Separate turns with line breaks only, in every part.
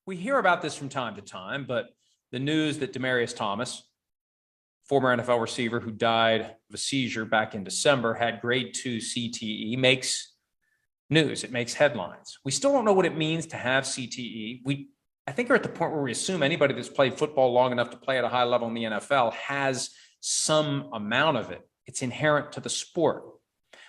we hear about this from time to time, but the news that Demaryius Thomas, former NFL receiver who died of a seizure back in December, had grade 2 CTE makes news. It makes headlines. We still don't know what it means to have CTE. I think we're at the point where we assume anybody that's played football long enough to play at a high level in the NFL has some amount of it. It's inherent to the sport.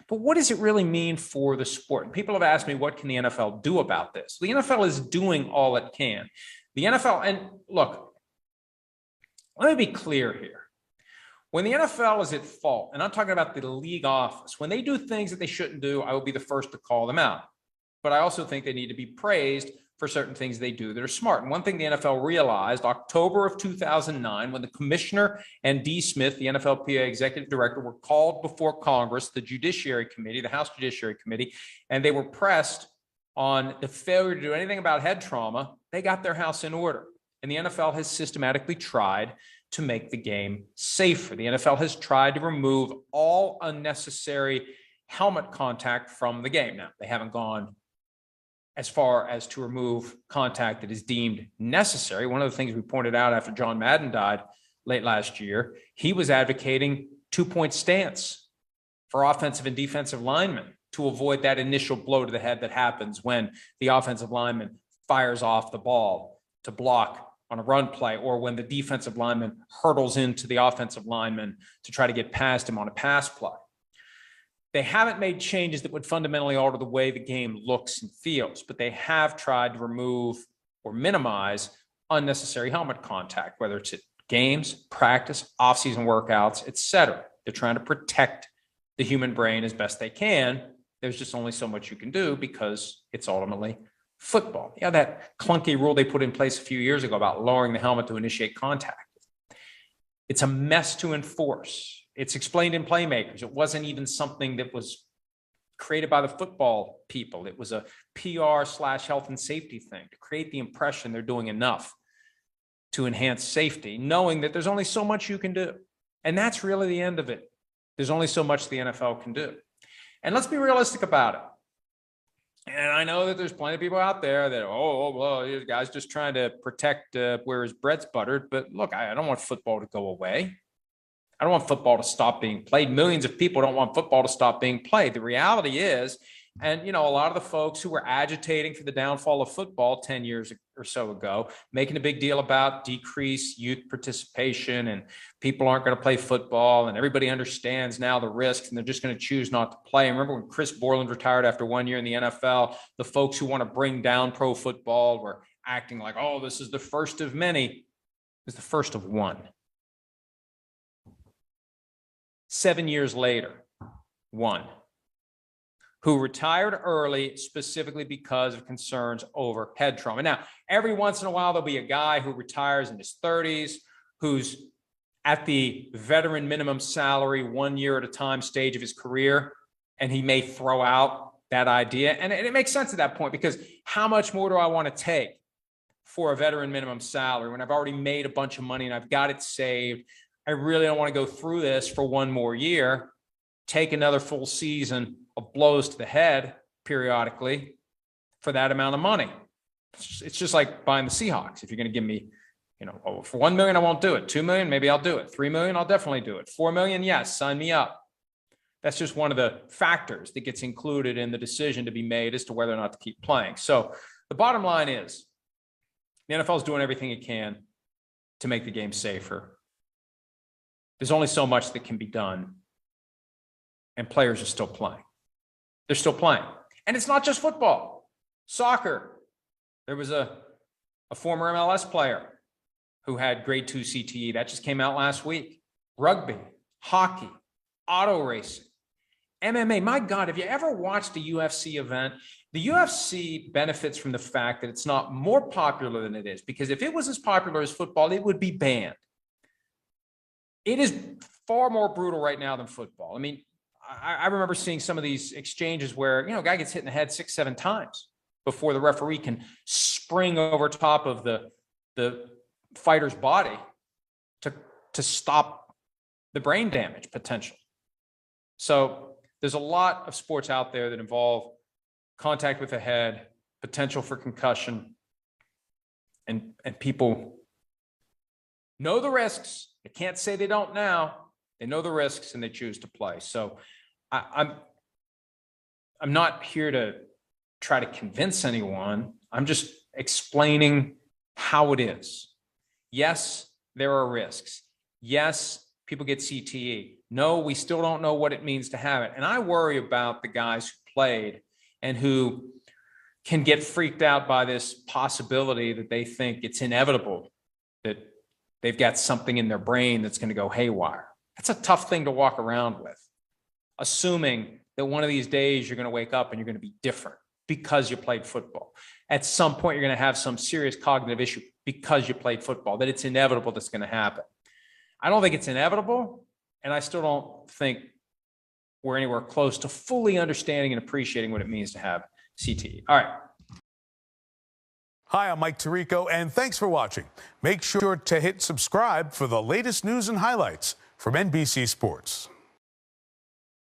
But what does it really mean for the sport? And people have asked me, what can the NFL do about this? The NFL is doing all it can. The NFL, and look, let me be clear here. When the NFL is at fault, and I'm talking about the league office, when they do things that they shouldn't do, I will be the first to call them out. But I also think they need to be praised for certain things they do that are smart. And one thing the NFL realized, October of 2009, when the commissioner and D. Smith, the NFLPA executive director, were called before Congress, the Judiciary Committee, the House Judiciary Committee, and they were pressed on the failure to do anything about head trauma, they got their house in order. And the NFL has systematically tried to make the game safer. The NFL has tried to remove all unnecessary helmet contact from the game. Now, they haven't gone as far as to remove contact that is deemed necessary. One of the things we pointed out after John Madden died late last year, he was advocating 2-point stance for offensive and defensive linemen to avoid that initial blow to the head that happens when the offensive lineman fires off the ball to block on a run play, or when the defensive lineman hurdles into the offensive lineman to try to get past him on a pass play. They haven't made changes that would fundamentally alter the way the game looks and feels, but they have tried to remove or minimize unnecessary helmet contact, whether it's at games, practice, off-season workouts, etc. They're trying to protect the human brain as best they can. There's just only so much you can do because it's ultimately football. Yeah, that clunky rule they put in place a few years ago about lowering the helmet to initiate contact. It's a mess to enforce. It's explained in Playmakers. It wasn't even something that was created by the football people. It was a PR/health and safety thing to create the impression they're doing enough to enhance safety, knowing that there's only so much you can do. And that's really the end of it. There's only so much the NFL can do. And let's be realistic about it. And I know that there's plenty of people out there that, well, this guy's just trying to protect where his bread's buttered. But look, I don't want football to go away. I don't want football to stop being played. Millions of people don't want football to stop being played. The reality is, and a lot of the folks who were agitating for the downfall of football 10 years or so ago, making a big deal about decreased youth participation and people aren't going to play football and everybody understands now the risks and they're just going to choose not to play. And remember when Chris Borland retired after 1 year in the NFL, the folks who want to bring down pro football were acting like, oh, this is the first of many. It was the first of one. 7 years later, one, who retired early specifically because of concerns over head trauma. Now, every once in a while, there'll be a guy who retires in his 30s, who's at the veteran minimum salary 1 year at a time stage of his career, and he may throw out that idea. And it makes sense at that point, because how much more do I want to take for a veteran minimum salary when I've already made a bunch of money and I've got it saved? I really don't want to go through this for one more year, take another full season of blows to the head periodically for that amount of money. It's just like buying the Seahawks. If you're going to give me, for 1 million, I won't do it. 2 million, maybe I'll do it. 3 million, I'll definitely do it. 4 million, yes, sign me up. That's just one of the factors that gets included in the decision to be made as to whether or not to keep playing. So the bottom line is the NFL is doing everything it can to make the game safer. There's only so much that can be done, and players are still playing. They're still playing. And it's not just football. Soccer. There was a former MLS player who had grade 2 CTE. That just came out last week. Rugby, hockey, auto racing, MMA. My God, have you ever watched a UFC event? The UFC benefits from the fact that it's not more popular than it is, because if it was as popular as football, it would be banned. It is far more brutal right now than football. I mean, I remember seeing some of these exchanges where, a guy gets hit in the head 6-7 times before the referee can spring over top of the fighter's body to stop the brain damage potential. So there's a lot of sports out there that involve contact with the head, potential for concussion. and people know the risks. They can't say they don't now. They know the risks and they choose to play. So I'm not here to try to convince anyone. I'm just explaining how it is. Yes, there are risks. Yes, people get CTE. No, we still don't know what it means to have it. And I worry about the guys who played and who can get freaked out by this possibility that they think it's inevitable, that they've got something in their brain that's going to go haywire. That's a tough thing to walk around with, assuming that one of these days you're going to wake up and you're going to be different because you played football. At some point, you're going to have some serious cognitive issue because you played football, that it's inevitable that's going to happen. I don't think it's inevitable, and I still don't think we're anywhere close to fully understanding and appreciating what it means to have CTE. All right.
Hi, I'm Mike Tirico, and thanks for watching. Make sure to hit subscribe for the latest news and highlights from NBC Sports.